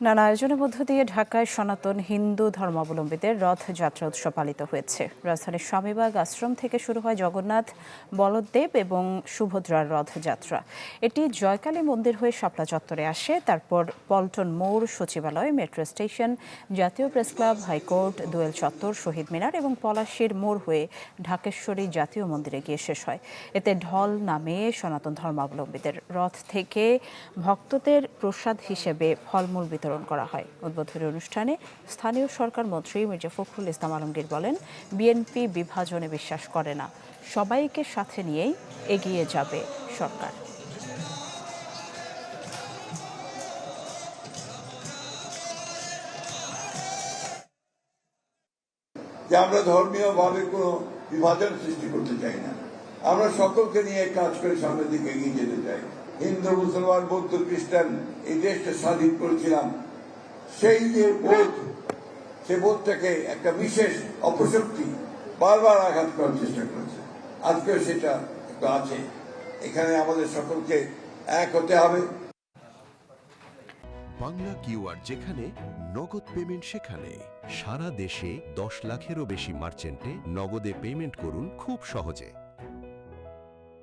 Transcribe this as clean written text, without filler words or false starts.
নানা আয়োজনের মধ্য দিয়ে ঢাকায় সনাতন হিন্দু ধর্মাবলম্বীদের রথযাত্রা উৎসব পালিত হয়েছে। রাজধানীর স্বামীবাগ আশ্রম থেকে শুরু হয় জগন্নাথ, বলদেব এবং সুভদ্রার রথযাত্রা। এটি জয়কালী মন্দির হয়ে শাপলা চত্বরে আসে, তারপর পল্টন মোড়, সচিবালয়, মেট্রো স্টেশন, জাতীয় প্রেসক্লাব, হাইকোর্ট, দোয়েল চত্বর, শহীদ মিনার এবং পলাশীর মোড় হয়ে ঢাকেশ্বরী জাতীয় মন্দিরে গিয়ে শেষ হয়। এতে ঢল নামে সনাতন ধর্মাবলম্বীদের। রথ থেকে ভক্তদের প্রসাদ হিসেবে ফলমূল বিতরণ করা হয়। উদ্বোধনী অনুষ্ঠানে স্থানীয় সরকার মন্ত্রী মির্জা ফখরুল ইসলাম আলমগীর বলেন, বিএনপি বিভাজনে বিশ্বাস করে না, সবাইকে সাথে নিয়েই এগিয়ে যাবে সরকার। যে আমরা ধর্মীয় ভাবে কোনো বিভাজন সৃষ্টি করতে চাই না, আমরা সকলকে নিয়ে কাজ করে সামনের দিকে এগিয়ে যেতে চাই। হিন্দু, মুসলমান, বৌদ্ধ, খ্রিস্টান এই দেশটা স্বাধীন করেছিলাম, সেই যে বোধ, সে বোধটাকে একটা বিশেষ অপশক্তি বারবার আঘাত করার চেষ্টা করেছে। আজকেও সেটা একটু আছে। এখানে আমাদের সকলকে এক হতে হবে। বাংলা কিউআর, যেখানে নগদ পেমেন্ট সেখানে। সারা দেশে 10 লাখেরও বেশি মার্চেন্টে নগদে পেমেন্ট করুন খুব সহজে।